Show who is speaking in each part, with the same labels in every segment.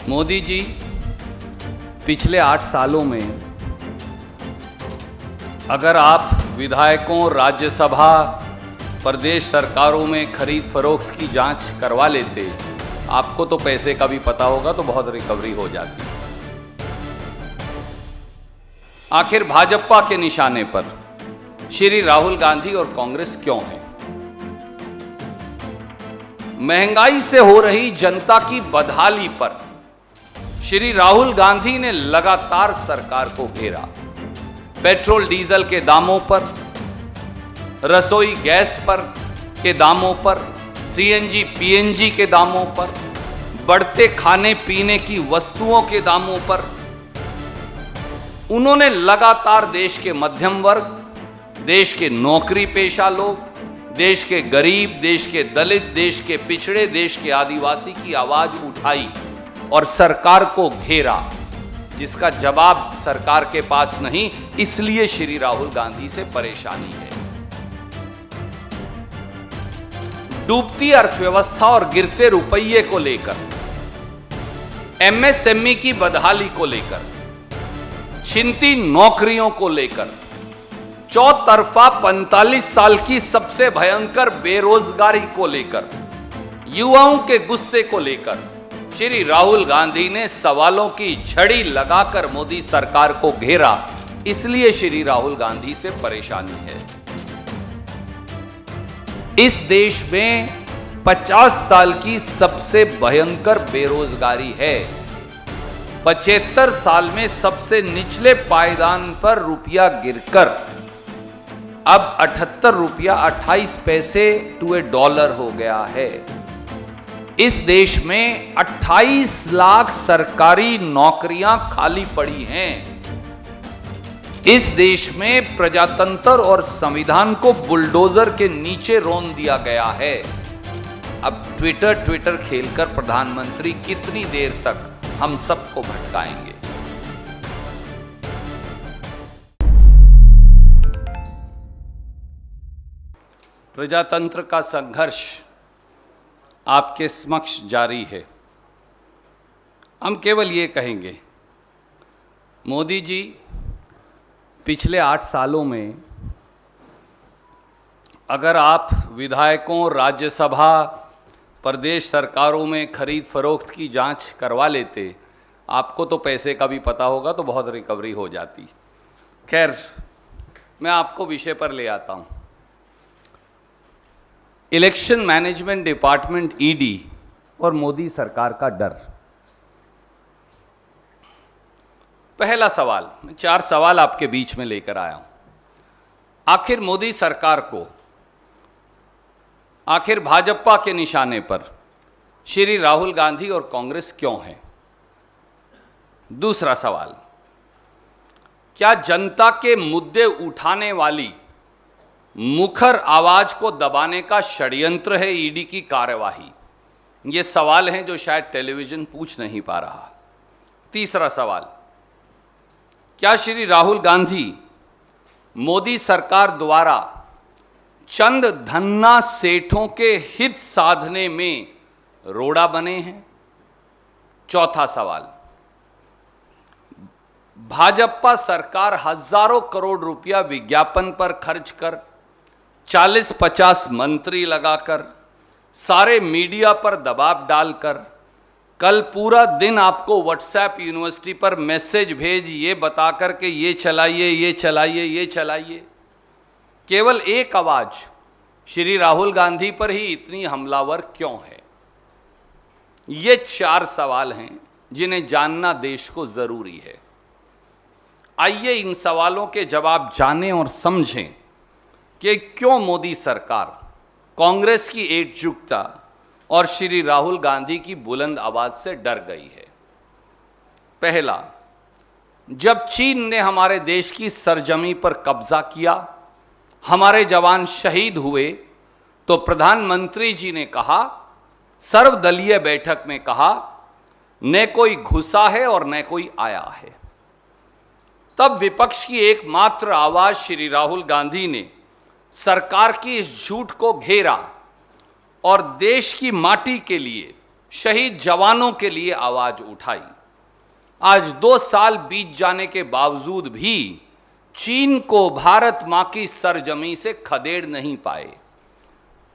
Speaker 1: मोदी जी पिछले 8 सालों में अगर आप विधायकों, राज्यसभा, प्रदेश सरकारों में खरीद फरोख्त की जांच करवा लेते, आपको तो पैसे का भी पता होगा तो बहुत रिकवरी हो जाती। आखिर भाजपा के निशाने पर श्री राहुल गांधी और कांग्रेस क्यों है? महंगाई से हो रही जनता की बदहाली पर श्री राहुल गांधी ने लगातार सरकार को घेरा। पेट्रोल डीजल के दामों पर, रसोई गैस पर के दामों पर, सीएनजी पीएनजी के दामों पर, बढ़ते खाने पीने की वस्तुओं के दामों पर उन्होंने लगातार देश के मध्यम वर्ग, देश के नौकरी पेशा लोग, देश के गरीब, देश के दलित, देश के पिछड़े, देश के आदिवासी की आवाज उठाई और सरकार को घेरा, जिसका जवाब सरकार के पास नहीं। इसलिए श्री राहुल गांधी से परेशानी है। डूबती अर्थव्यवस्था और गिरते रुपये को लेकर, एमएसएमई की बदहाली को लेकर, छिनती नौकरियों को लेकर, चौतरफा 45 साल की सबसे भयंकर बेरोजगारी को लेकर, युवाओं के गुस्से को लेकर श्री राहुल गांधी ने सवालों की झड़ी लगाकर मोदी सरकार को घेरा। इसलिए श्री राहुल गांधी से परेशानी है। इस देश में 50 साल की सबसे भयंकर बेरोजगारी है। 75 साल में सबसे निचले पायदान पर रुपया गिरकर अब 78 रुपया 28 पैसे टू $1 हो गया है। इस देश में 28 लाख सरकारी नौकरियां खाली पड़ी हैं। इस देश में प्रजातंत्र और संविधान को बुलडोजर के नीचे रोन दिया गया है। अब ट्विटर खेलकर प्रधानमंत्री कितनी देर तक हम सबको भटकाएंगे? प्रजातंत्र का संघर्ष आपके समक्ष जारी है। हम केवल ये कहेंगे, मोदी जी पिछले 8 सालों में अगर आप विधायकों, राज्यसभा, प्रदेश सरकारों में खरीद फरोख्त की जांच करवा लेते, आपको तो पैसे का भी पता होगा तो बहुत रिकवरी हो जाती। खैर, मैं आपको विषय पर ले आता हूं। इलेक्शन मैनेजमेंट डिपार्टमेंट ईडी और मोदी सरकार का डर। पहला सवाल, मैं 4 सवाल आपके बीच में लेकर आया हूं। आखिर मोदी सरकार को, आखिर भाजपा के निशाने पर श्री राहुल गांधी और कांग्रेस क्यों है? दूसरा सवाल, क्या जनता के मुद्दे उठाने वाली मुखर आवाज को दबाने का षड्यंत्र है ईडी की कार्यवाही? ये सवाल हैं जो शायद टेलीविजन पूछ नहीं पा रहा। तीसरा सवाल, क्या श्री राहुल गांधी मोदी सरकार द्वारा चंद धन्ना सेठों के हित साधने में रोड़ा बने हैं? चौथा सवाल, भाजपा सरकार हजारों करोड़ रुपया विज्ञापन पर खर्च कर, 40-50 मंत्री लगाकर, सारे मीडिया पर दबाव डालकर, कल पूरा दिन आपको व्हाट्सएप यूनिवर्सिटी पर मैसेज भेज ये बताकर के ये चलाइए, ये चलाइए, ये चलाइए, केवल एक आवाज श्री राहुल गांधी पर ही इतनी हमलावर क्यों है? ये 4 सवाल हैं जिन्हें जानना देश को जरूरी है। आइए इन सवालों के जवाब जानें और समझें कि क्यों मोदी सरकार, कांग्रेस की एकजुटता और श्री राहुल गांधी की बुलंद आवाज से डर गई है। पहला, जब चीन ने हमारे देश की सरजमी पर कब्जा किया, हमारे जवान शहीद हुए, तो प्रधानमंत्री जी ने कहा, सर्वदलीय बैठक में कहा, न कोई घुसा है और न कोई आया है। तब विपक्ष की एकमात्र आवाज श्री राहुल गांधी ने सरकार की इस झूठ को घेरा और देश की माटी के लिए शहीद जवानों के लिए आवाज उठाई। आज 2 साल बीत जाने के बावजूद भी चीन को भारत मां की सरजमी से खदेड़ नहीं पाए,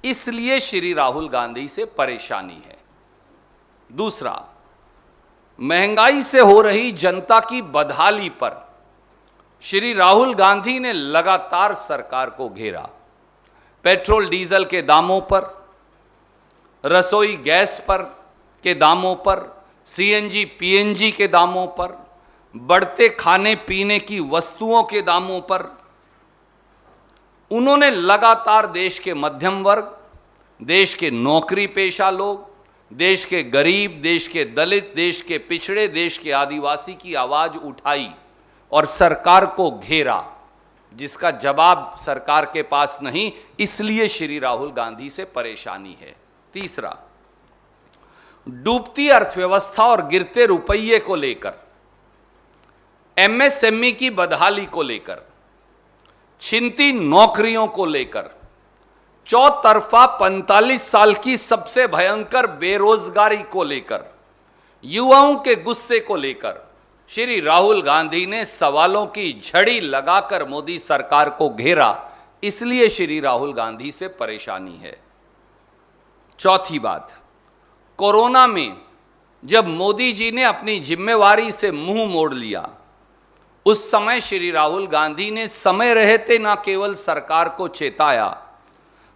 Speaker 1: इसलिए श्री राहुल गांधी से परेशानी है। दूसरा, महंगाई से हो रही जनता की बदहाली पर श्री राहुल गांधी ने लगातार सरकार को घेरा। पेट्रोल डीजल के दामों पर, रसोई गैस पर के दामों पर, सीएनजी पीएनजी के दामों पर, बढ़ते खाने पीने की वस्तुओं के दामों पर उन्होंने लगातार देश के मध्यम वर्ग, देश के नौकरी पेशा लोग, देश के गरीब, देश के दलित, देश के पिछड़े, देश के आदिवासी की आवाज उठाई और सरकार को घेरा, जिसका जवाब सरकार के पास नहीं, इसलिए श्री राहुल गांधी से परेशानी है। तीसरा, डूबती अर्थव्यवस्था और गिरते रुपये को लेकर, एमएसएमई की बदहाली को लेकर, छिनती नौकरियों को लेकर, चौतरफा 45 साल की सबसे भयंकर बेरोजगारी को लेकर, युवाओं के गुस्से को लेकर श्री राहुल गांधी ने सवालों की झड़ी लगाकर मोदी सरकार को घेरा, इसलिए श्री राहुल गांधी से परेशानी है। चौथी बात, कोरोना में जब मोदी जी ने अपनी जिम्मेवारी से मुंह मोड़ लिया, उस समय श्री राहुल गांधी ने समय रहते न केवल सरकार को चेताया,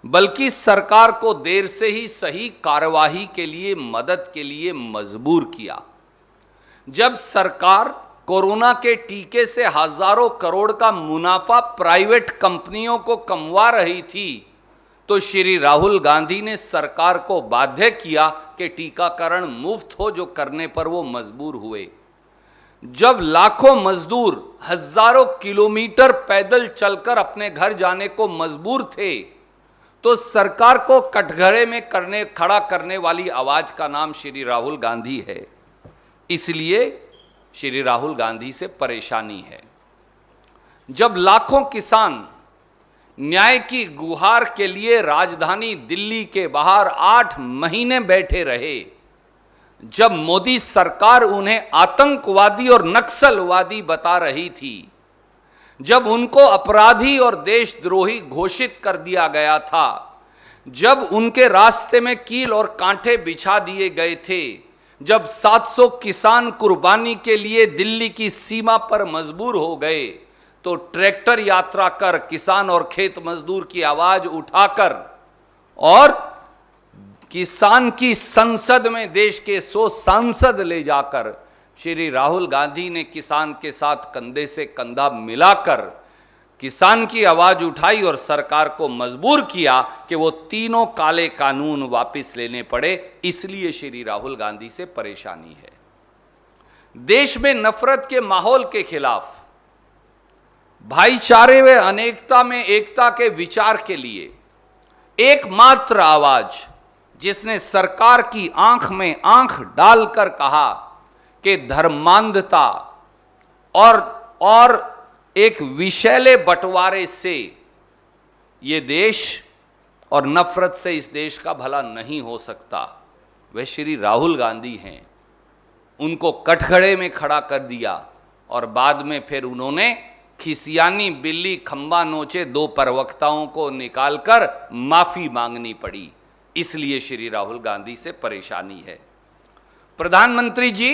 Speaker 1: बल्कि सरकार को देर से ही सही कार्यवाही के लिए, मदद के लिए मजबूर किया। जब सरकार कोरोना के टीके से हजारों करोड़ का मुनाफा प्राइवेट कंपनियों को कमवा रही थी, तो श्री राहुल गांधी ने सरकार को बाध्य किया कि टीकाकरण मुफ्त हो, जो करने पर वो मजबूर हुए। जब लाखों मजदूर हजारों किलोमीटर पैदल चलकर अपने घर जाने को मजबूर थे, तो सरकार को कटघरे में खड़ा करने वाली आवाज का नाम श्री राहुल गांधी है, इसलिए श्री राहुल गांधी से परेशानी है। जब लाखों किसान न्याय की गुहार के लिए राजधानी दिल्ली के बाहर 8 महीने बैठे रहे, जब मोदी सरकार उन्हें आतंकवादी और नक्सलवादी बता रही थी, जब उनको अपराधी और देशद्रोही घोषित कर दिया गया था, जब उनके रास्ते में कील और कांटे बिछा दिए गए थे, जब 700 किसान कुर्बानी के लिए दिल्ली की सीमा पर मजबूर हो गए, तो ट्रैक्टर यात्रा कर, किसान और खेत मजदूर की आवाज उठाकर और किसान की संसद में देश के 100 सांसद ले जाकर श्री राहुल गांधी ने किसान के साथ कंधे से कंधा मिलाकर किसान की आवाज उठाई और सरकार को मजबूर किया कि वो तीनों काले कानून वापस लेने पड़े, इसलिए श्री राहुल गांधी से परेशानी है। देश में नफरत के माहौल के खिलाफ, भाईचारे व अनेकता में एकता के विचार के लिए एकमात्र आवाज जिसने सरकार की आंख में आंख डालकर कहा कि धर्मांधता और एक विषैले बंटवारे से ये देश और नफरत से इस देश का भला नहीं हो सकता, वे श्री राहुल गांधी हैं। उनको कटघरे में खड़ा कर दिया और बाद में फिर उन्होंने खिसियानी बिल्ली खंबा नोचे 2 प्रवक्ताओं को निकालकर माफी मांगनी पड़ी, इसलिए श्री राहुल गांधी से परेशानी है। प्रधानमंत्री जी,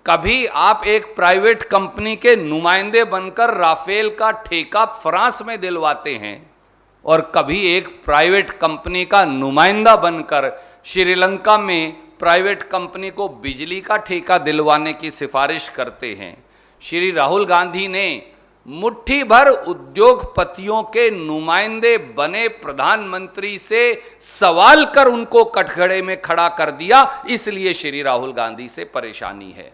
Speaker 1: कभी आप एक प्राइवेट कंपनी के नुमाइंदे बनकर राफेल का ठेका फ्रांस में दिलवाते हैं और कभी एक प्राइवेट कंपनी का नुमाइंदा बनकर श्रीलंका में प्राइवेट कंपनी को बिजली का ठेका दिलवाने की सिफारिश करते हैं। श्री राहुल गांधी ने मुट्ठी भर उद्योगपतियों के नुमाइंदे बने प्रधानमंत्री से सवाल कर उनको कटघरे में खड़ा कर दिया, इसलिए श्री राहुल गांधी से परेशानी है।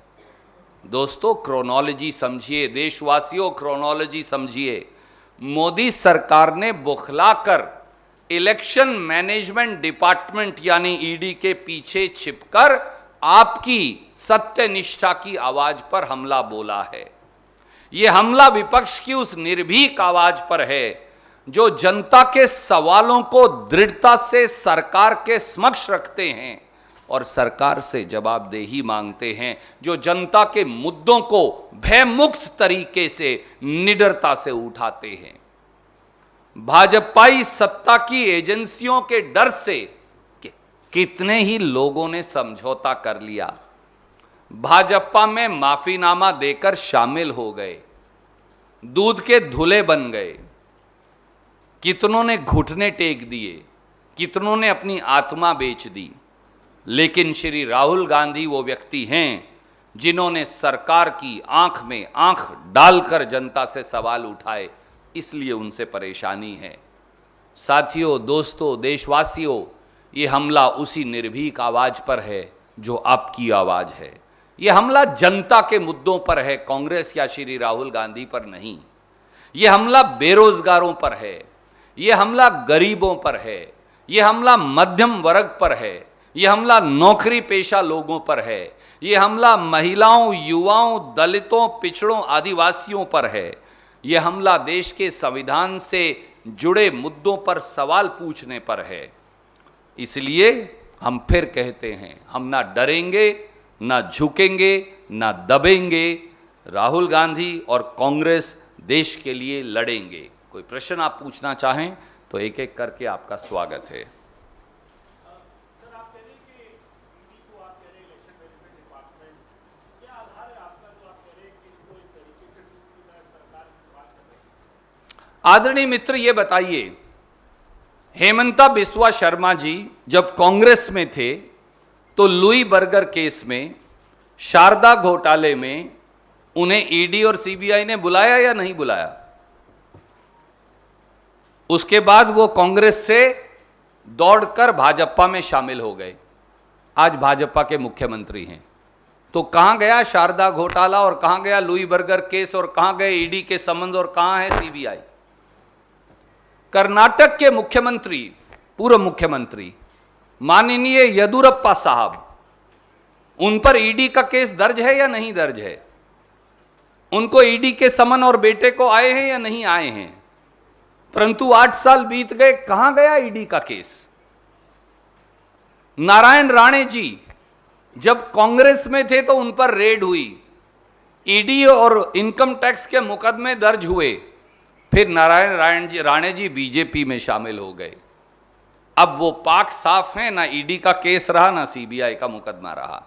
Speaker 1: दोस्तों, क्रोनोलॉजी समझिए, देशवासियों क्रोनोलॉजी समझिए। मोदी सरकार ने बौखलाकर इलेक्शन मैनेजमेंट डिपार्टमेंट यानी ईडी के पीछे छिपकर आपकी सत्यनिष्ठा की आवाज पर हमला बोला है। यह हमला विपक्ष की उस निर्भीक आवाज पर है जो जनता के सवालों को दृढ़ता से सरकार के समक्ष रखते हैं और सरकार से जवाबदेही मांगते हैं, जो जनता के मुद्दों को भयमुक्त तरीके से निडरता से उठाते हैं। भाजपाई सत्ता की एजेंसियों के डर से कितने ही लोगों ने समझौता कर लिया, भाजपा में माफीनामा देकर शामिल हो गए, दूध के धुले बन गए, कितनों ने घुटने टेक दिए, कितनों ने अपनी आत्मा बेच दी। लेकिन श्री राहुल गांधी वो व्यक्ति हैं जिन्होंने सरकार की आंख में आंख डालकर जनता से सवाल उठाए, इसलिए उनसे परेशानी है। साथियों, दोस्तों, देशवासियों, ये हमला उसी निर्भीक आवाज पर है जो आपकी आवाज है। ये हमला जनता के मुद्दों पर है, कांग्रेस या श्री राहुल गांधी पर नहीं। ये हमला बेरोजगारों पर है, ये हमला गरीबों पर है, ये हमला मध्यम वर्ग पर है, ये हमला नौकरी पेशा लोगों पर है, ये हमला महिलाओं, युवाओं, दलितों, पिछड़ों, आदिवासियों पर है। ये हमला देश के संविधान से जुड़े मुद्दों पर सवाल पूछने पर है। इसलिए हम फिर कहते हैं, हम ना डरेंगे, ना झुकेंगे, ना दबेंगे। राहुल गांधी और कांग्रेस देश के लिए लड़ेंगे। कोई प्रश्न आप पूछना चाहें तो एक एक करके आपका स्वागत है। आदरणीय मित्र, ये बताइए, हेमंता बिस्वा शर्मा जी जब कांग्रेस में थे तो लुई बर्गर केस में, शारदा घोटाले में उन्हें ईडी और सीबीआई ने बुलाया या नहीं बुलाया? उसके बाद वो कांग्रेस से दौड़कर भाजपा में शामिल हो गए, आज भाजपा के मुख्यमंत्री हैं। तो कहां गया शारदा घोटाला और कहां गया लुई बर्गर केस और कहां गए ईडी के संबंध और कहां है सीबीआई? कर्नाटक के मुख्यमंत्री, पूर्व मुख्यमंत्री माननीय येदियुरप्पा साहब, उन पर ईडी का केस दर्ज है या नहीं दर्ज है? उनको ईडी के समन और बेटे को आए हैं या नहीं आए हैं? परंतु 8 साल बीत गए, कहां गया ईडी का केस? नारायण राणे जी जब कांग्रेस में थे तो उन पर रेड हुई, ईडी और इनकम टैक्स के मुकदमे दर्ज हुए, फिर नारायण राणे जी बीजेपी में शामिल हो गए। अब वो पाक साफ है, ना ईडी का केस रहा ना सीबीआई का मुकदमा रहा।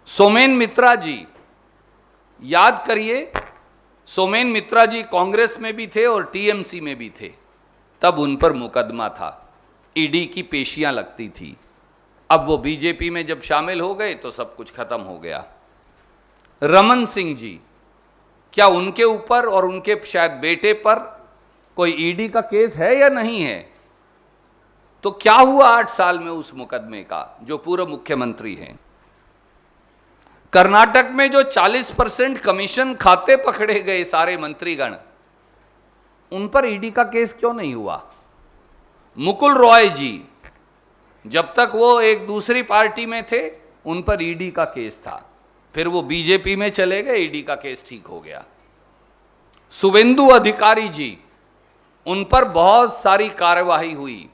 Speaker 1: सोमेन मित्रा जी, याद करिए, सोमेन मित्रा जी कांग्रेस में भी थे और टीएमसी में भी थे, तब उन पर मुकदमा था, ईडी की पेशियां लगती थी। अब वो बीजेपी में जब शामिल हो गए तो सब कुछ खत्म हो गया। रमन सिंह जी, क्या उनके ऊपर और उनके शायद बेटे पर कोई ईडी का केस है या नहीं है? तो क्या हुआ 8 साल में उस मुकदमे का, जो पूर्व मुख्यमंत्री हैं? कर्नाटक में जो 40% कमीशन खाते पकड़े गए सारे मंत्रीगण, उन पर ईडी का केस क्यों नहीं हुआ? मुकुल रॉय जी, जब तक वो एक दूसरी पार्टी में थे उन पर ईडी का केस था, फिर वो बीजेपी में चले गए, ईडी का केस ठीक हो गया। शुभेंदु अधिकारी जी, उन पर बहुत सारी कार्यवाही हुई,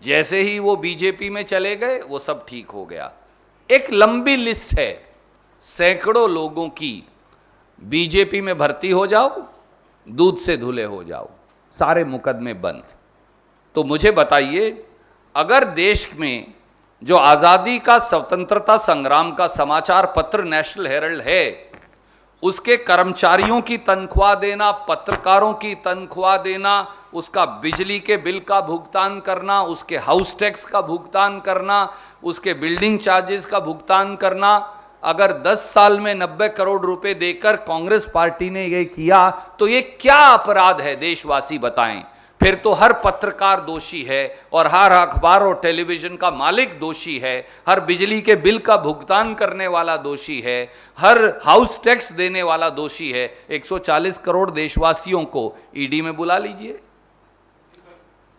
Speaker 1: जैसे ही वो बीजेपी में चले गए वो सब ठीक हो गया। एक लंबी लिस्ट है, सैकड़ों लोगों की, बीजेपी में भर्ती हो जाओ, दूध से धुले हो जाओ, सारे मुकदमे बंद। तो मुझे बताइए, अगर देश में जो आज़ादी का, स्वतंत्रता संग्राम का समाचार पत्र नेशनल हेराल्ड है, उसके कर्मचारियों की तनख्वाह देना, पत्रकारों की तनख्वाह देना, उसका बिजली के बिल का भुगतान करना, उसके हाउस टैक्स का भुगतान करना, उसके बिल्डिंग चार्जेस का भुगतान करना, अगर 10 साल में 90 करोड़ रुपए देकर कांग्रेस पार्टी ने ये किया तो ये क्या अपराध है? देशवासी बताएं। फिर तो हर पत्रकार दोषी है और हर अखबार और टेलीविजन का मालिक दोषी है, हर बिजली के बिल का भुगतान करने वाला दोषी है, हर हाउस टैक्स देने वाला दोषी है। 140 करोड़ देशवासियों को ईडी में बुला लीजिए।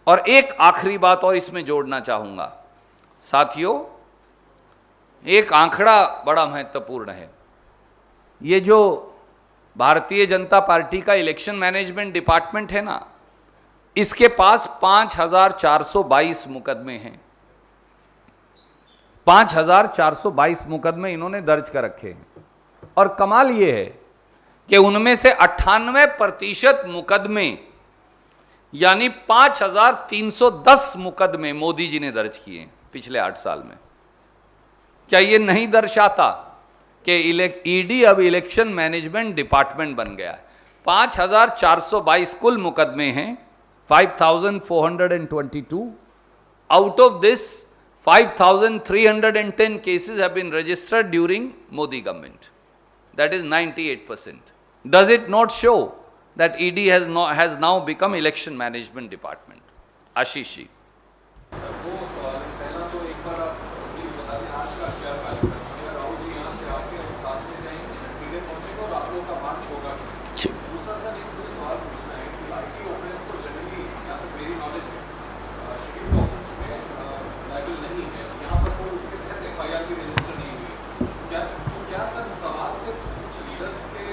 Speaker 1: और एक आखिरी बात और इसमें जोड़ना चाहूंगा साथियों, एक आंकड़ा बड़ा महत्वपूर्ण है। ये जो भारतीय जनता पार्टी का इलेक्शन मैनेजमेंट डिपार्टमेंट है ना, इसके पास 5422 मुकदमे हैं। 5,422 मुकदमे इन्होंने दर्ज कर रखे हैं। और कमाल यह है कि उनमें से 98% मुकदमे यानी 5,310 मुकदमे मोदी जी ने दर्ज किए हैं पिछले 8 साल में। क्या यह नहीं दर्शाता कि ईडी अब इलेक्शन मैनेजमेंट डिपार्टमेंट बन गया है? 5,422 कुल मुकदमे हैं, 5,422। Out of this 5,310 cases have been registered during Modi government. That is 98%. Does it not show that ED has now become election management department? Ashish ji.
Speaker 2: वो सवाल है। पहला तो एक बार आप प्लीज बता दें आज का क्या कार्यक्रम है? राहुल जी यहाँ से आके साथ में जाएंगे या सीधे पहुंचेंगे और आप लोगों का मार्च होगा? दूसरा सर एक मुझे सवाल पूछना है कि आईटी ऑफेंस को जनरली जहाँ तक मेरी नॉलेज है शेड्यूल्ड ऑफेंस में लायबल नहीं है, यहाँ पर कोई उसके तहत एफआईआर भी रजिस्टर नहीं हुई। क्या सर सवाल सिर्फ कुछ लीडर्स के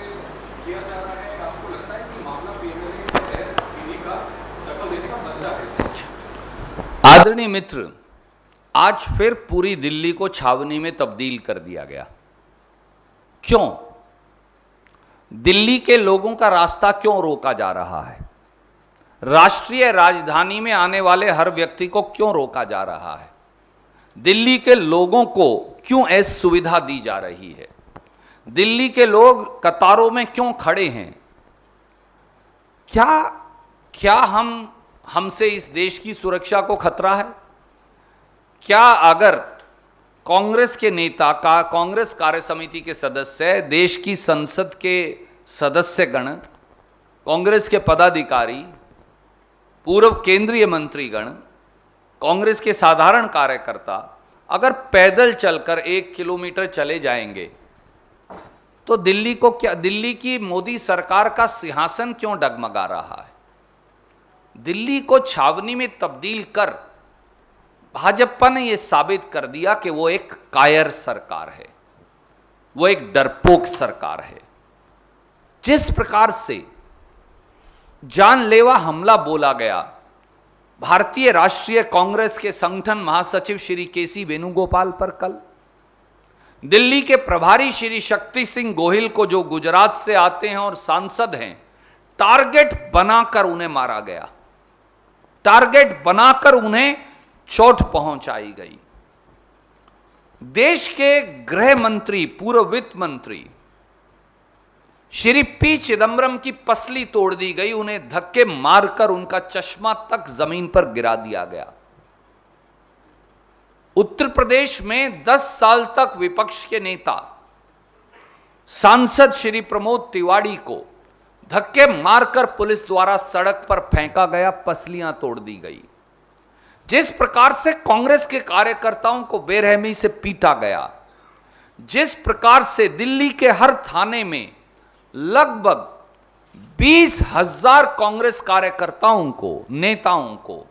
Speaker 2: किया जा रहा है? आपको लगता है कि मामला पीएमएलए के तहत ईडी का दखल देने का बदला है?
Speaker 1: आदरणीय मित्र, आज फिर पूरी दिल्ली को छावनी में तब्दील कर दिया गया। क्यों? दिल्ली के लोगों का रास्ता क्यों रोका जा रहा है? राष्ट्रीय राजधानी में आने वाले हर व्यक्ति को क्यों रोका जा रहा है? दिल्ली के लोगों को क्यों ऐसी सुविधा दी जा रही है? दिल्ली के लोग कतारों में क्यों खड़े हैं? क्या हमसे इस देश की सुरक्षा को खतरा है? क्या अगर कांग्रेस के नेता का, कांग्रेस कार्य समिति के सदस्य, देश की संसद के सदस्यगण, कांग्रेस के पदाधिकारी, पूर्व केंद्रीय मंत्रीगण, कांग्रेस के साधारण कार्यकर्ता अगर पैदल चलकर 1 किलोमीटर चले जाएंगे तो दिल्ली को क्या, दिल्ली की मोदी सरकार का सिंहासन क्यों डगमगा रहा है? दिल्ली को छावनी में तब्दील कर भाजपा ने यह साबित कर दिया कि वो एक कायर सरकार है, वो एक डरपोक सरकार है। जिस प्रकार से जानलेवा हमला बोला गया भारतीय राष्ट्रीय कांग्रेस के संगठन महासचिव श्री केसी वेणुगोपाल पर कल, दिल्ली के प्रभारी श्री शक्ति सिंह गोहिल को जो गुजरात से आते हैं और सांसद हैं, टारगेट बनाकर उन्हें मारा गया, टारगेट बनाकर उन्हें चोट पहुंचाई गई। देश के गृह मंत्री, पूर्व वित्त मंत्री श्री पी चिदंबरम की पसली तोड़ दी गई, उन्हें धक्के मारकर उनका चश्मा तक जमीन पर गिरा दिया गया। उत्तर प्रदेश में 10 साल तक विपक्ष के नेता सांसद श्री प्रमोद तिवारी को धक्के मारकर पुलिस द्वारा सड़क पर फेंका गया, पसलियां तोड़ दी गई। जिस प्रकार से कांग्रेस के कार्यकर्ताओं को बेरहमी से पीटा गया, जिस प्रकार से दिल्ली के हर थाने में लगभग 20,000 कांग्रेस कार्यकर्ताओं को, नेताओं को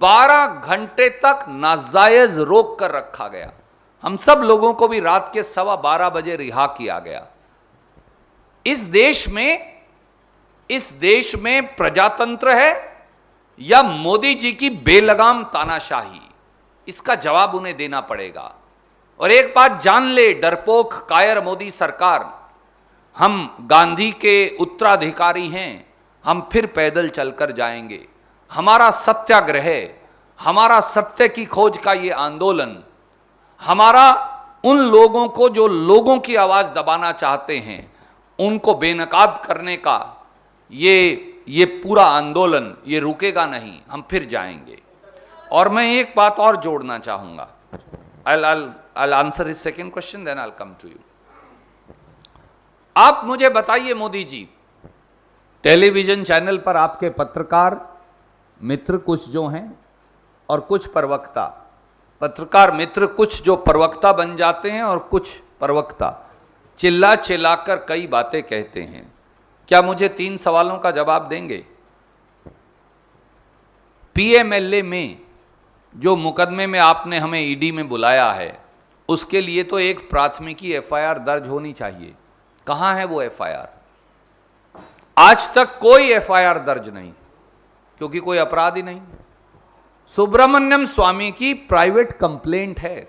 Speaker 1: 12 घंटे तक नाजायज रोक कर रखा गया। हम सब लोगों को भी रात के 12:15 बजे रिहा किया गया। इस देश में प्रजातंत्र है या मोदी जी की बेलगाम तानाशाही? इसका जवाब उन्हें देना पड़ेगा। और एक बात जान ले डरपोक कायर मोदी सरकार, हम गांधी के उत्तराधिकारी हैं, हम फिर पैदल चलकर जाएंगे। हमारा सत्याग्रह, हमारा सत्य की खोज का ये आंदोलन, हमारा उन लोगों को जो लोगों की आवाज दबाना चाहते हैं उनको बेनकाब करने का ये पूरा आंदोलन ये रुकेगा नहीं, हम फिर जाएंगे। और मैं एक बात और जोड़ना चाहूंगा। I'll answer his second question, then I'll come to you. आप मुझे बताइए मोदी जी, टेलीविजन चैनल पर आपके पत्रकार मित्र कुछ जो हैं और कुछ प्रवक्ता, पत्रकार मित्र कुछ जो प्रवक्ता बन जाते हैं और कुछ प्रवक्ता चिल्ला चिल्लाकर कई बातें कहते हैं। क्या मुझे 3 सवालों का जवाब देंगे? पीएमएलए में जो मुकदमे में आपने हमें ईडी में बुलाया है, उसके लिए तो एक प्राथमिकी एफआईआर दर्ज होनी चाहिए। कहां है वो एफआईआर? आज तक कोई एफआईआर दर्ज नहीं, क्योंकि कोई अपराध ही नहीं। सुब्रमण्यम स्वामी की प्राइवेट कंप्लेंट है,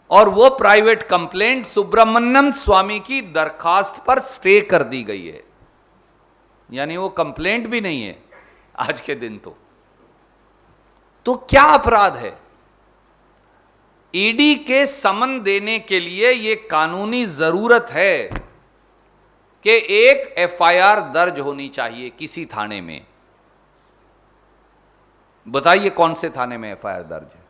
Speaker 1: और वो प्राइवेट कंप्लेंट सुब्रमण्यम स्वामी की दरखास्त पर स्टे कर दी गई है, यानी वो कंप्लेंट भी नहीं है आज के दिन। तो क्या अपराध है? ईडी के समन देने के लिए यह कानूनी जरूरत है कि एक एफआईआर दर्ज होनी चाहिए किसी थाने में। बताइए कौन से थाने में एफआईआर दर्ज है?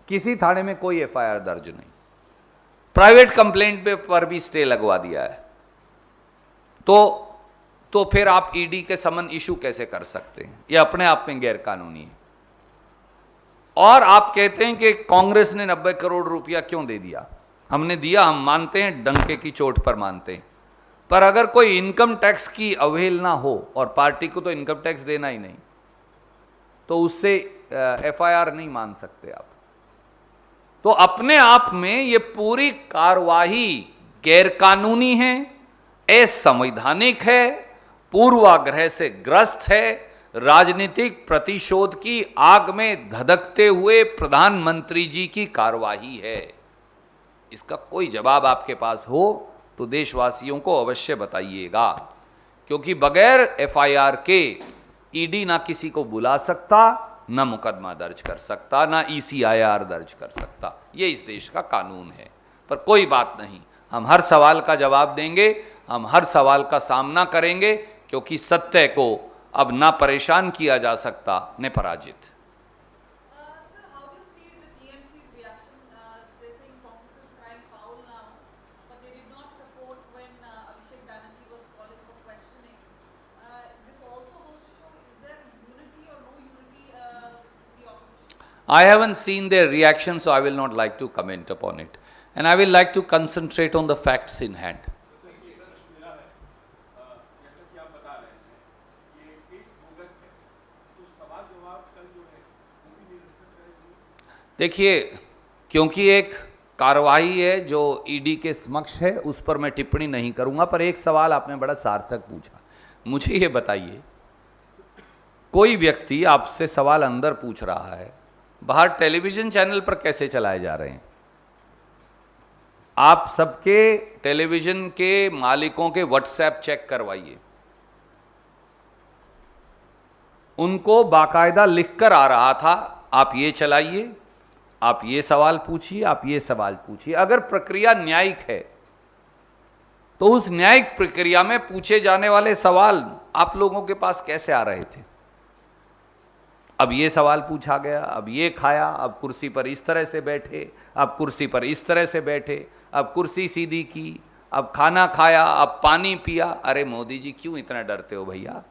Speaker 1: किसी थाने में कोई एफआईआर दर्ज नहीं। प्राइवेट कंप्लेंट पर भी स्टे लगवा दिया है। तो फिर आप ईडी के समन इशू कैसे कर सकते हैं? यह अपने आप में गैर कानूनी है। और आप कहते हैं कि कांग्रेस ने 90 करोड़ रुपया क्यों दे दिया? हमने दिया, हम मानते हैं, डंके की चोट पर मानते हैं। पर अगर कोई इनकम टैक्स की अवहेलना हो, और पार्टी को तो इनकम टैक्स देना ही नहीं, तो उससे एफआईआर नहीं मान सकते आप। तो अपने आप में ये पूरी कार्यवाही गैरकानूनी है, असंवैधानिक है, पूर्वाग्रह से ग्रस्त है, राजनीतिक प्रतिशोध की आग में धधकते हुए प्रधानमंत्री जी की कार्यवाही है। इसका कोई जवाब आपके पास हो तो देशवासियों को अवश्य बताइएगा, क्योंकि बगैर एफआईआर के ईडी ना किसी को बुला सकता, ना मुकदमा दर्ज कर सकता, ना ईसीआईआर दर्ज कर सकता। ये इस देश का कानून है। पर कोई बात नहीं, हम हर सवाल का जवाब देंगे, हम हर सवाल का सामना करेंगे, क्योंकि सत्य को अब ना परेशान किया जा सकता, न पराजित।
Speaker 3: Sir, how do you see the TMC's reaction? They're saying Congress is crying foul now, but they did not support when Abhishek Banerjee was calling for questioning. This also goes to show, is there unity or no unity in the opposition?
Speaker 1: I haven't seen their reaction, so I will not like to comment upon it. And I will like to concentrate on the facts in hand. देखिए, क्योंकि एक कार्रवाई है जो ED के समक्ष है, उस पर मैं टिप्पणी नहीं करूंगा। पर एक सवाल आपने बड़ा सार्थक पूछा। मुझे ये बताइए, कोई व्यक्ति आपसे सवाल अंदर पूछ रहा है, बाहर टेलीविजन चैनल पर कैसे चलाए जा रहे हैं? आप सबके टेलीविजन के मालिकों के व्हाट्सएप चेक करवाइए, उनको बाकायदा लिखकर आ रहा था, आप ये चलाइए, आप ये सवाल पूछिए, आप ये सवाल पूछिए। अगर प्रक्रिया न्यायिक है तो उस न्यायिक प्रक्रिया में पूछे जाने वाले सवाल आप लोगों के पास कैसे आ रहे थे? अब ये सवाल पूछा गया, अब ये खाया, अब कुर्सी पर इस तरह से बैठे, अब कुर्सी पर इस तरह से बैठे, अब कुर्सी सीधी की, अब खाना खाया, अब पानी पिया। अरे मोदी जी, क्यों इतना डरते हो भैया?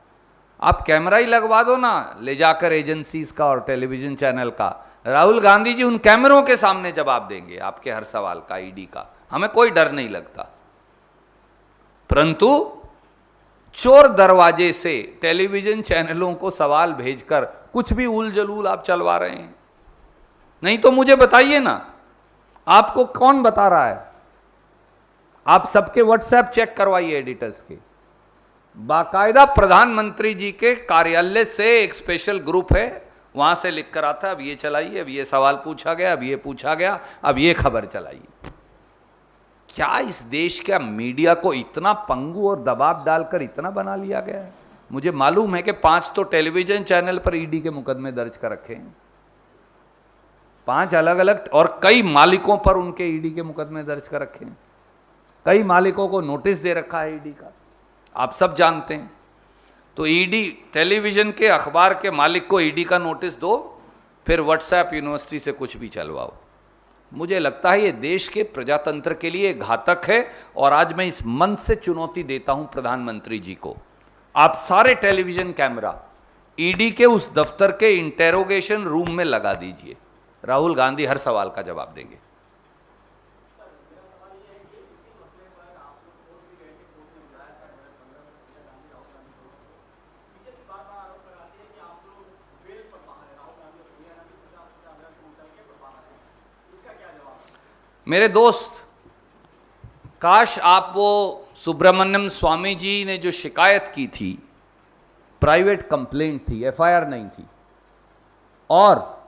Speaker 1: आप कैमरा ही लगवा दो ना, ले जाकर एजेंसीज का और टेलीविजन चैनल का। राहुल गांधी जी उन कैमरों के सामने जवाब देंगे आपके हर सवाल का, ईडी का। हमें कोई डर नहीं लगता। परंतु चोर दरवाजे से टेलीविजन चैनलों को सवाल भेजकर कुछ भी उल जलूल आप चलवा रहे हैं। नहीं तो मुझे बताइए ना, आपको कौन बता रहा है? आप सबके व्हाट्सएप चेक करवाइए एडिटर्स के। बाकायदा प्रधानमंत्री जी के कार्यालय से एक स्पेशल ग्रुप है, वहां से लिख कर आता है, अब ये चलाइए, अब ये सवाल पूछा गया, अब ये पूछा गया, अब ये खबर चलाइए। क्या इस देश का मीडिया को इतना पंगु और दबाव डालकर इतना बना लिया गया है? मुझे मालूम है कि 5 तो टेलीविजन चैनल पर ईडी के मुकदमे दर्ज कर रखे हैं, 5 अलग अलग, और कई मालिकों पर उनके ईडी के मुकदमे दर्ज कर रखे हैं। कई मालिकों को नोटिस दे रखा है ईडी का, आप सब जानते हैं। तो ईडी, टेलीविजन के अखबार के मालिक को ईडी का नोटिस दो, फिर व्हाट्सएप यूनिवर्सिटी से कुछ भी चलवाओ। मुझे लगता है ये देश के प्रजातंत्र के लिए घातक है। और आज मैं इस मंच से चुनौती देता हूं प्रधानमंत्री जी को, आप सारे टेलीविजन कैमरा ईडी के उस दफ्तर के इंटेरोगेशन रूम में लगा दीजिए। राहुल गांधी हर सवाल का जवाब देंगे। मेरे दोस्त, काश आप वो सुब्रमण्यम स्वामी जी ने जो शिकायत की थी, प्राइवेट कंप्लेंट थी, एफआईआर नहीं थी, और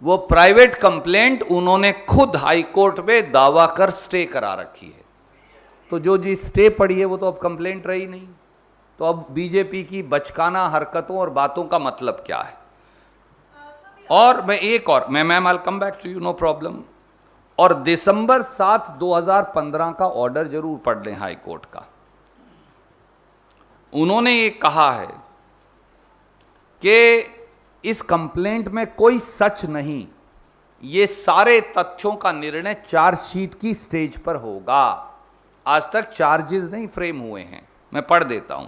Speaker 1: वो प्राइवेट कंप्लेंट उन्होंने खुद हाई कोर्ट में दावा कर स्टे करा रखी है। तो जो जी स्टे पड़ी है वो तो अब कंप्लेंट रही नहीं। तो अब बीजेपी की बचकाना हरकतों और बातों का मतलब क्या है? और मैं ma'am I come back to you, no problem. और दिसंबर 7, 2015 का ऑर्डर जरूर पढ़ लें हाई कोर्ट का। उन्होंने ये कहा है कि इस कंप्लेंट में कोई सच नहीं, ये सारे तथ्यों का निर्णय चार्जशीट की स्टेज पर होगा। आज तक चार्जेस नहीं फ्रेम हुए हैं। मैं पढ़ देता हूं।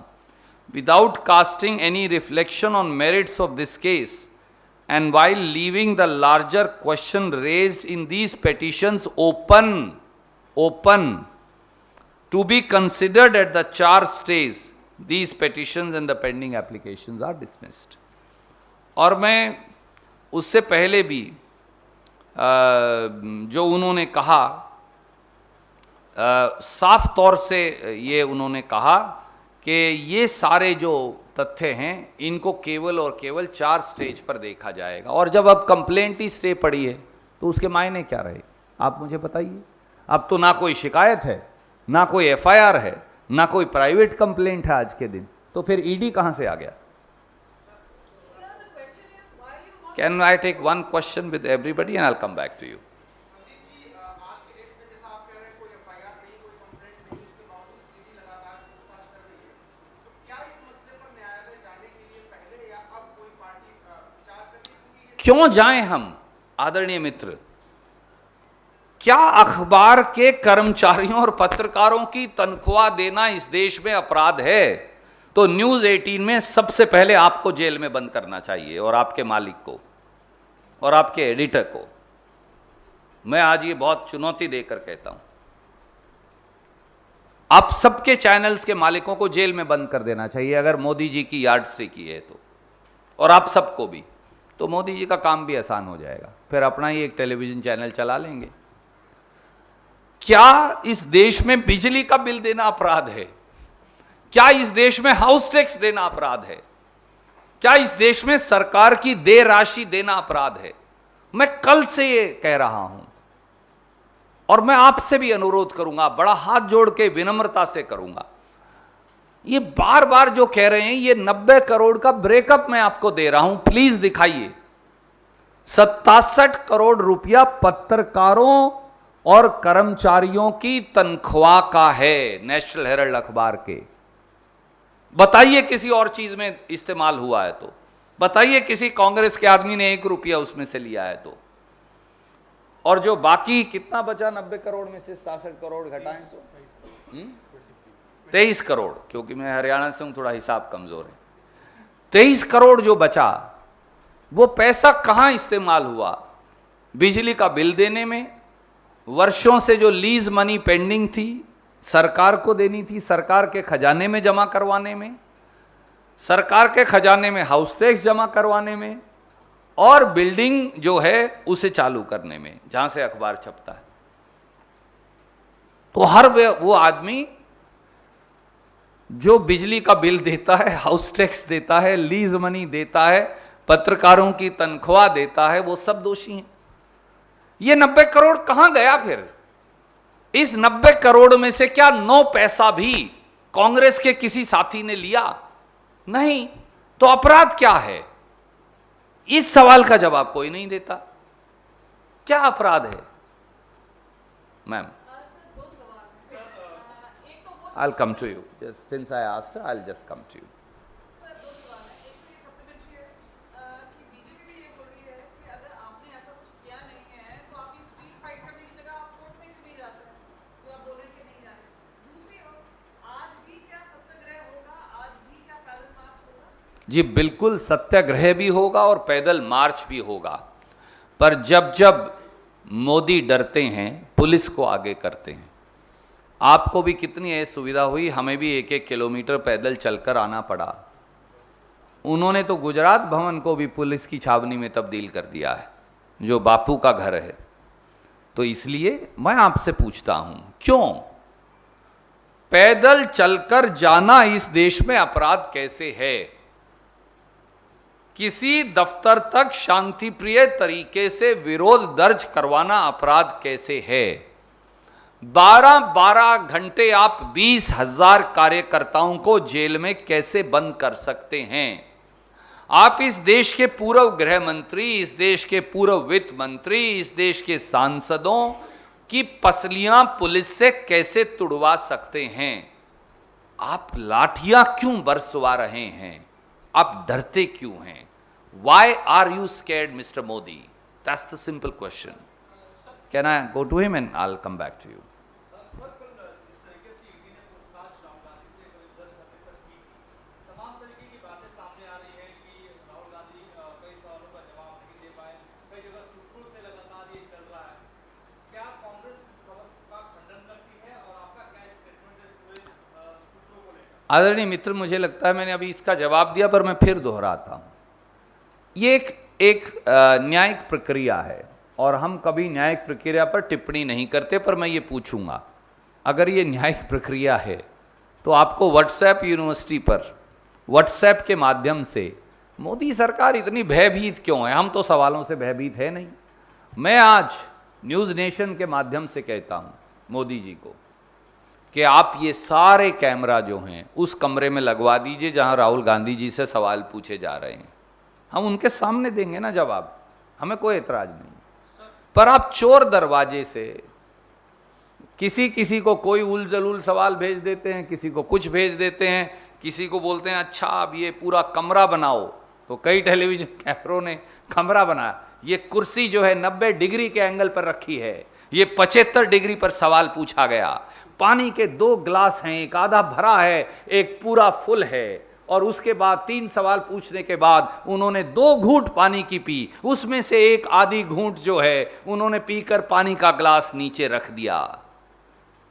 Speaker 1: Without casting any reflection on merits of this case and while leaving the larger question raised in these petitions open to be considered at the charge stage, these petitions and the pending applications are dismissed. और मैं उससे पहले भी जो उन्होंने कहा, साफ तौर से ये उन्होंने कहा कि ये सारे जो तथ्य हैं इनको केवल और केवल 4 स्टेज पर देखा जाएगा। और जब अब कंप्लेंट ही स्टे पड़ी है तो उसके मायने क्या रहे, आप मुझे बताइए। अब तो ना कोई शिकायत है, ना कोई एफआईआर है, ना कोई प्राइवेट कंप्लेंट है आज के दिन, तो फिर ईडी कहां से आ गया? Can I take one question with everybody and I will come back to you. क्यों जाएं हम आदरणीय मित्र? क्या अखबार के कर्मचारियों और पत्रकारों की तनख्वाह देना इस देश में अपराध है? तो न्यूज़ 18 में सबसे पहले आपको जेल में बंद करना चाहिए, और आपके मालिक को और आपके एडिटर को। मैं आज ये बहुत चुनौती देकर कहता हूं, आप सबके चैनल्स के मालिकों को जेल में बंद कर देना चाहिए अगर मोदी जी की यार्डस्टिक की है तो, और आप सबको भी। तो मोदी जी का काम भी आसान हो जाएगा, फिर अपना ही एक टेलीविजन चैनल चला लेंगे। क्या इस देश में बिजली का बिल देना अपराध है? क्या इस देश में हाउस टैक्स देना अपराध है? क्या इस देश में सरकार की देय राशि देना अपराध है? मैं कल से ये कह रहा हूं, और मैं आपसे भी अनुरोध करूंगा, बड़ा हाथ जोड़ के विनम्रता से करूंगा। ये बार बार जो कह रहे हैं, ये 90 करोड़ का ब्रेकअप मैं आपको दे रहा हूं, प्लीज दिखाइए। 67 करोड़ रुपया पत्रकारों और कर्मचारियों की तनख्वाह का है, नेशनल हेराल्ड अखबार के। बताइए किसी और चीज में इस्तेमाल हुआ है तो बताइए, किसी कांग्रेस के आदमी ने 1 रुपया उसमें से लिया है तो। और जो बाकी कितना बचा 90 करोड़ में से 67 करोड़ घटाएं तो 23 करोड़, क्योंकि मैं हरियाणा से हूं, थोड़ा हिसाब कमजोर है। 23 करोड़ जो बचा, वो पैसा कहां इस्तेमाल हुआ? बिजली का बिल देने में, वर्षों से जो लीज मनी पेंडिंग थी सरकार को देनी थी, सरकार के खजाने में जमा करवाने में, सरकार के खजाने में हाउस टैक्स जमा करवाने में, और बिल्डिंग जो है उसे चालू करने में, जहां से अखबार छपता है। तो हर वो आदमी जो बिजली का बिल देता है, हाउस टैक्स देता है, लीज मनी देता है, पत्रकारों की तनख्वाह देता है, वो सब दोषी हैं। ये 90 करोड़ कहां गया फिर? इस 90 करोड़ में से क्या 9 पैसा भी कांग्रेस के किसी साथी ने लिया? नहीं। तो अपराध क्या है? इस सवाल का जवाब कोई नहीं देता। क्या अपराध है ma'am? I'll come to you. Just since I asked her, I'll just come to you.
Speaker 3: Sir, 2 सवाल हैं। एक तो ये सप्लीमेंट्री है कि बीजेपी भी ये बोल रही है कि अगर आपने ऐसा कुछ किया नहीं है तो आप ये स्ट्रीट फाइट करने की जगह आप कोर्ट में क्यों नहीं जाते हैं? तो आप बोल रहे हैं कि नहीं जा रहे। दूसरी ओर, आज भी क्या सत्याग्रह होगा? आज भी क्या पैदल मार्च होगा?
Speaker 1: जी बिल्कुल, सत्याग्रह भी होगा और पैदल मार्च भी होगा। पर जब जब मोदी डरते हैं, पुलिस को आगे करते हैं। आपको भी कितनी है सुविधा हुई, हमें भी 1-1 किलोमीटर पैदल चलकर आना पड़ा। उन्होंने तो गुजरात भवन को भी पुलिस की छावनी में तब्दील कर दिया है, जो बापू का घर है। तो इसलिए मैं आपसे पूछता हूं, क्यों पैदल चलकर जाना इस देश में अपराध कैसे है? किसी दफ्तर तक शांतिप्रिय तरीके से विरोध दर्ज करवाना अपराध कैसे है? 12-12 घंटे आप 20,000 कार्यकर्ताओं को जेल में कैसे बंद कर सकते हैं? आप इस देश के पूर्व गृह मंत्री, इस देश के पूर्व वित्त मंत्री, इस देश के सांसदों की पसलियां पुलिस से कैसे तुड़वा सकते हैं? आप लाठियां क्यों बरसवा रहे हैं? आप डरते क्यों हैं? Why are you scared, Mr. Modi? That's the simple question. Can I go to him and I'll come back to you? आदरणीय मित्र, मुझे लगता है मैंने अभी इसका जवाब दिया, पर मैं फिर दोहराता हूं। ये एक न्यायिक प्रक्रिया है और हम कभी न्यायिक प्रक्रिया पर टिप्पणी नहीं करते, पर मैं ये पूछूंगा, अगर ये न्यायिक प्रक्रिया है तो आपको व्हाट्सएप यूनिवर्सिटी पर व्हाट्सएप के माध्यम से मोदी सरकार इतनी भयभीत क्यों है? हम तो सवालों से भयभीत है नहीं। मैं आज न्यूज़ नेशन के माध्यम से कहता हूँ मोदी जी को कि आप ये सारे कैमरा जो हैं उस कमरे में लगवा दीजिए जहाँ राहुल गांधी जी से सवाल पूछे जा रहे हैं। हम उनके सामने देंगे ना जवाब, हमें कोई एतराज नहीं। पर आप चोर दरवाजे से किसी को कोई उल जलूल सवाल भेज देते हैं, किसी को कुछ भेज देते हैं, किसी को बोलते हैं अच्छा अब ये पूरा कमरा बनाओ, तो कई टेलीविजन कैमरों ने कमरा बनाया। ये कुर्सी जो है 90 डिग्री के एंगल पर रखी है, ये 75 डिग्री पर सवाल पूछा गया। पानी के 2 गिलास हैं, एक आधा भरा है, एक पूरा फुल है, और उसके बाद 3 सवाल पूछने के बाद उन्होंने 2 घूंट पानी की पी, उसमें से एक आधी घूंट जो है उन्होंने पीकर पानी का ग्लास नीचे रख दिया।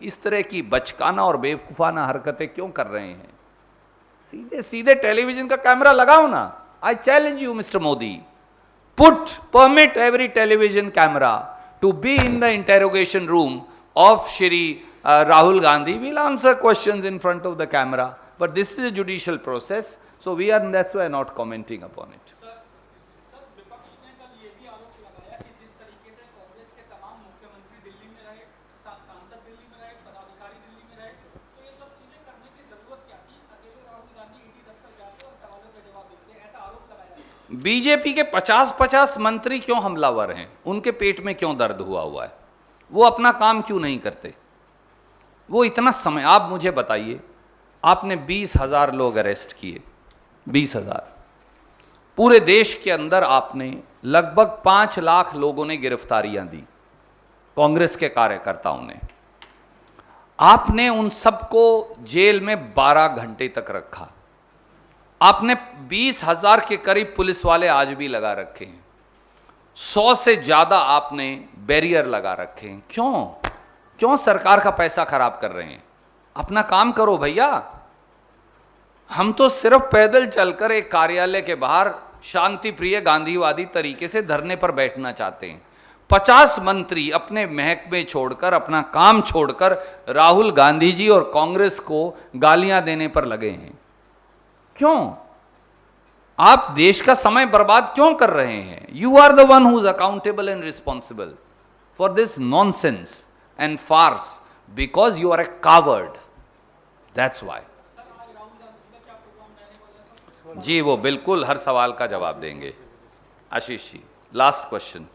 Speaker 1: इस तरह की बचकाना और बेवकूफाना हरकतें क्यों कर रहे हैं? सीधे सीधे टेलीविजन का कैमरा लगाओ ना। I challenge you mister Modi, permit every television camera to be in the interrogation room of Shri Rahul Gandhi. We'll answer questions in front of the camera, but this is a judicial process, so that's why not commenting upon it.
Speaker 4: Sir विपक्ष ने कल ये भी आरोप लगाया कि जिस तरीके से कांग्रेस के तमाम मुख्यमंत्री दिल्ली में रहे, सांसद दिल्ली में रहे, पदाधिकारी दिल्ली में रहे, तो ये सब चीजें करने की जरूरत क्या थी? अकेले राहुल गांधी ईडी दफ्तर जाते और सवालों का जवाब देते, ऐसा आरोप लगाया।
Speaker 1: बीजेपी के 50-50 मंत्री क्यों हमलावर हैं? उनके पेट में क्यों दर्द हुआ है? वो अपना काम क्यों नहीं करते? वो इतना समय, आप मुझे बताइए, आपने 20,000 लोग अरेस्ट किए, 20,000। पूरे देश के अंदर आपने लगभग 5 लाख लोगों ने गिरफ्तारियां दी, कांग्रेस के कार्यकर्ताओं ने। आपने उन सबको जेल में 12 घंटे तक रखा। आपने 20,000 के करीब पुलिस वाले आज भी लगा रखे हैं। 100 से ज्यादा आपने बैरियर लगा रखे हैं। क्यों सरकार का पैसा खराब कर रहे हैं? अपना काम करो भैया। हम तो सिर्फ पैदल चलकर एक कार्यालय के बाहर शांति प्रिय गांधीवादी तरीके से धरने पर बैठना चाहते हैं। 50 मंत्री अपने महकमे छोड़कर, अपना काम छोड़कर राहुल गांधी जी और कांग्रेस को गालियां देने पर लगे हैं। क्यों? आप देश का समय बर्बाद क्यों कर रहे हैं? You are the one who is accountable and responsible for this nonsense and farce because you are a coward. That's why. जी वो बिल्कुल हर सवाल का जवाब देंगे। Ashish ji, last question.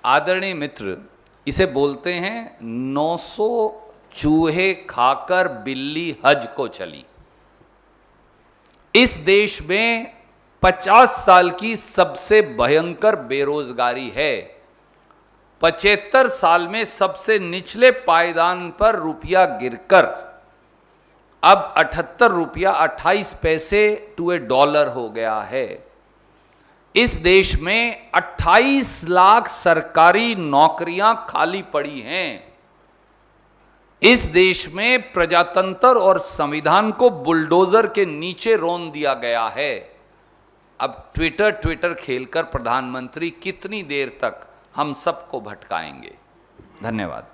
Speaker 1: आदरणीय मित्र, इसे बोलते हैं 900 चूहे खाकर बिल्ली हज को चली। इस देश में 50 साल की सबसे भयंकर बेरोजगारी है। 75 साल में सबसे निचले पायदान पर रुपया गिरकर अब 78 रुपया 28 पैसे टू ए डॉलर हो गया है। इस देश में 28 लाख सरकारी नौकरियां खाली पड़ी हैं। इस देश में प्रजातंत्र और संविधान को बुलडोजर के नीचे रोन दिया गया है। अब ट्विटर खेलकर प्रधानमंत्री कितनी देर तक हम सबको भटकाएंगे। धन्यवाद।